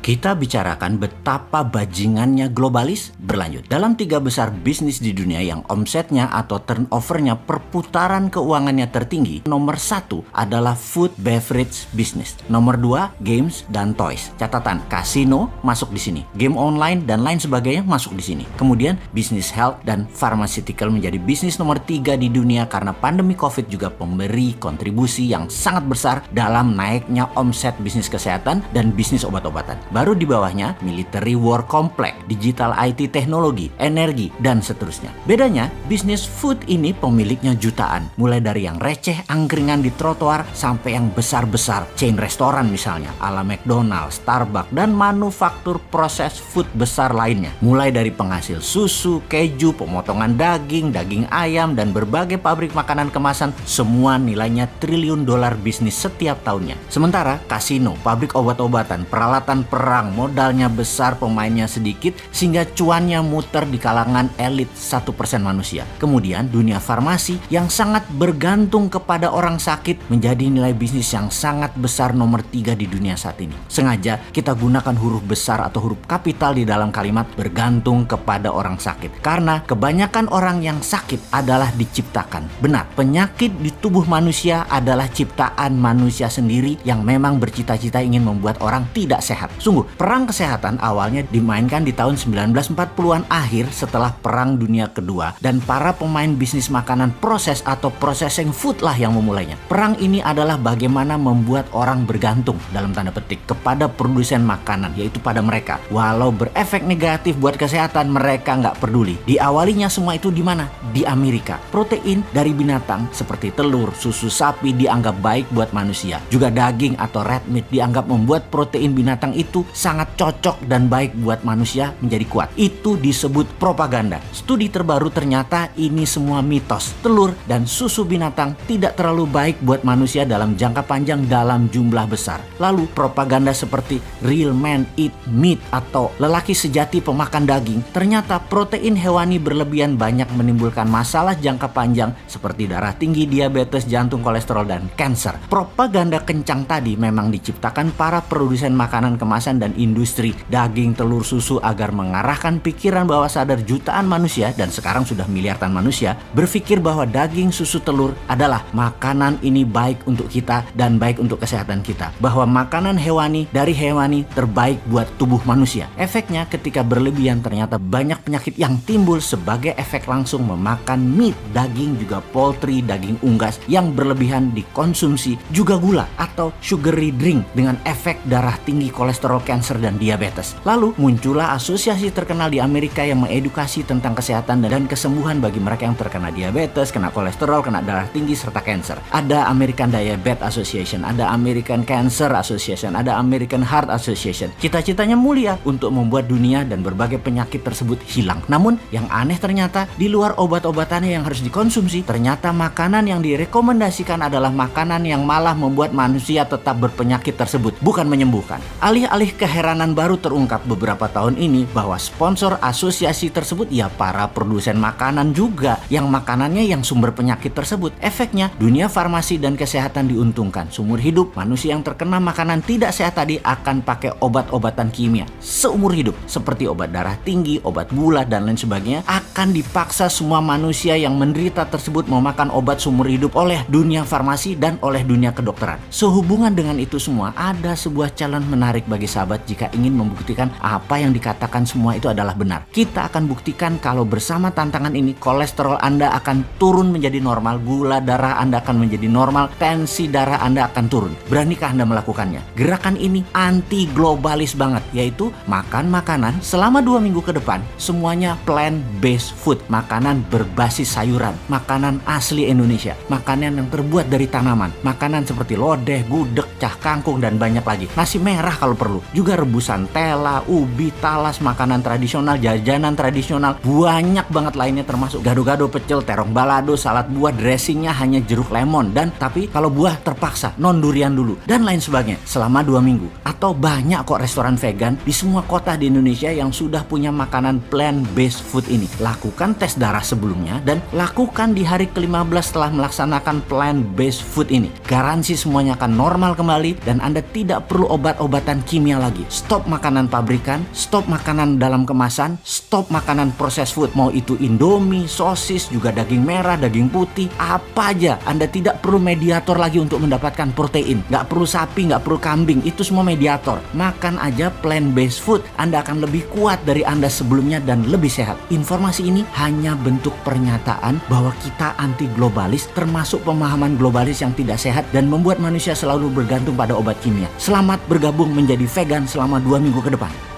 Kita bicarakan betapa bajingannya globalis berlanjut. Dalam 3 besar bisnis di dunia yang omsetnya atau turnovernya perputaran keuangannya tertinggi, nomor 1 adalah food beverage business. Nomor 2, games dan toys. Catatan, kasino masuk di sini. Game online dan lain sebagainya masuk di sini. Kemudian bisnis health dan pharmaceutical menjadi bisnis nomor 3 di dunia karena pandemi COVID juga memberi kontribusi yang sangat besar dalam naiknya omset bisnis kesehatan dan bisnis obat-obatan. Baru di bawahnya, military war complex, digital IT teknologi, energi, dan seterusnya. Bedanya, bisnis food ini pemiliknya jutaan. Mulai dari yang receh, angkringan di trotoar, sampai yang besar-besar, chain restoran misalnya, ala McDonald's, Starbucks, dan manufaktur proses food besar lainnya. Mulai dari penghasil susu, keju, pemotongan daging, daging ayam, dan berbagai pabrik makanan kemasan, semua nilainya triliun dolar bisnis setiap tahunnya. Sementara, kasino, pabrik obat-obatan, peralatan perang, modalnya besar, pemainnya sedikit, sehingga cuannya muter di kalangan elit 1% manusia. Kemudian dunia farmasi yang sangat bergantung kepada orang sakit menjadi nilai bisnis yang sangat besar nomor 3 di dunia saat ini. Sengaja kita gunakan huruf besar atau huruf kapital di dalam kalimat bergantung kepada orang sakit. Karena kebanyakan orang yang sakit adalah diciptakan. Benar, penyakit di tubuh manusia adalah ciptaan manusia sendiri yang memang bercita-cita ingin membuat orang tidak sehat. Sungguh, perang kesehatan awalnya dimainkan di tahun 1940-an akhir setelah Perang Dunia Kedua, dan para pemain bisnis makanan proses atau processing food lah yang memulainya. Perang ini adalah bagaimana membuat orang bergantung dalam tanda petik kepada produsen makanan, yaitu pada mereka. Walau berefek negatif buat kesehatan, mereka nggak peduli. Diawalinya semua itu di mana? Di Amerika. Protein dari binatang seperti telur, susu sapi dianggap baik buat manusia. Juga daging atau red meat dianggap membuat protein binatang itu sangat cocok dan baik buat manusia menjadi kuat. Itu disebut propaganda. Studi terbaru ternyata ini semua mitos. Telur dan susu binatang tidak terlalu baik buat manusia dalam jangka panjang dalam jumlah besar. Lalu propaganda seperti real man eat meat atau lelaki sejati pemakan daging, ternyata protein hewani berlebihan banyak menimbulkan masalah jangka panjang seperti darah tinggi, diabetes, jantung, kolesterol, dan kanker. Propaganda kencang tadi memang diciptakan para produsen makanan kemasan dan industri daging, telur, susu agar mengarahkan pikiran bawah sadar jutaan manusia, dan sekarang sudah miliaran manusia, berpikir bahwa daging, susu, telur adalah makanan ini baik untuk kita dan baik untuk kesehatan kita. Bahwa makanan hewani dari hewani terbaik buat tubuh manusia. Efeknya ketika berlebihan ternyata banyak penyakit yang timbul sebagai efek langsung memakan meat, daging, juga poultry, daging unggas yang berlebihan dikonsumsi, juga gula atau sugary drink dengan efek darah tinggi, kolesterol, kanker, dan diabetes. Lalu muncullah asosiasi terkenal di Amerika yang mengedukasi tentang kesehatan dan kesembuhan bagi mereka yang terkena diabetes, kena kolesterol, kena darah tinggi, serta kanker. Ada American Diabetes Association, ada American Cancer Association, ada American Heart Association. Cita-citanya mulia untuk membuat dunia dan berbagai penyakit tersebut hilang. Namun yang aneh ternyata di luar obat-obatannya yang harus dikonsumsi, ternyata makanan yang direkomendasikan adalah makanan yang malah membuat manusia tetap berpenyakit tersebut, bukan menyembuhkan. Alih-alih keheranan baru terungkap beberapa tahun ini bahwa sponsor asosiasi tersebut ya para produsen makanan juga yang makanannya yang sumber penyakit tersebut. Efeknya dunia farmasi dan kesehatan diuntungkan. Seumur hidup manusia yang terkena makanan tidak sehat tadi akan pakai obat-obatan kimia seumur hidup seperti obat darah tinggi, obat gula, dan lain sebagainya. Akan dipaksa semua manusia yang menderita tersebut memakan obat seumur hidup oleh dunia farmasi dan oleh dunia kedokteran. Sehubungan dengan itu semua, ada sebuah challenge menarik bagi sahabat jika ingin membuktikan apa yang dikatakan semua itu adalah benar. Kita akan buktikan kalau bersama tantangan ini kolesterol Anda akan turun menjadi normal, gula darah Anda akan menjadi normal, tensi darah Anda akan turun. Beranikah Anda melakukannya? Gerakan ini anti globalis banget, yaitu makan makanan selama 2 minggu ke depan semuanya plant-based food, makanan berbasis sayuran, makanan asli Indonesia, makanan yang terbuat dari tanaman, makanan seperti lodeh, gudeg, cah kangkung, dan banyak lagi. Nasi merah kalau perlu, juga rebusan tela, ubi, talas, makanan tradisional, jajanan tradisional, banyak banget lainnya termasuk gado-gado, pecel, terong balado, salad buah, dressingnya hanya jeruk lemon, dan tapi kalau buah terpaksa non durian dulu, dan lain sebagainya selama 2 minggu. Atau banyak kok restoran vegan di semua kota di Indonesia yang sudah punya makanan plant-based food ini. Lakukan tes darah sebelumnya dan lakukan di hari ke-15 setelah melaksanakan plant-based food ini. Garansi semuanya akan normal kembali dan Anda tidak perlu obat-obatan kimia kimia lagi. Stop makanan pabrikan, stop makanan dalam kemasan, stop makanan processed food. Mau itu Indomie, sosis, juga daging merah, daging putih, apa aja. Anda tidak perlu mediator lagi untuk mendapatkan protein. Nggak perlu sapi, nggak perlu kambing, itu semua mediator. Makan aja plant-based food. Anda akan lebih kuat dari Anda sebelumnya dan lebih sehat. Informasi ini hanya bentuk pernyataan bahwa kita anti globalis, termasuk pemahaman globalis yang tidak sehat dan membuat manusia selalu bergantung pada obat kimia. Selamat bergabung menjadi vegan selama 2 minggu ke depan.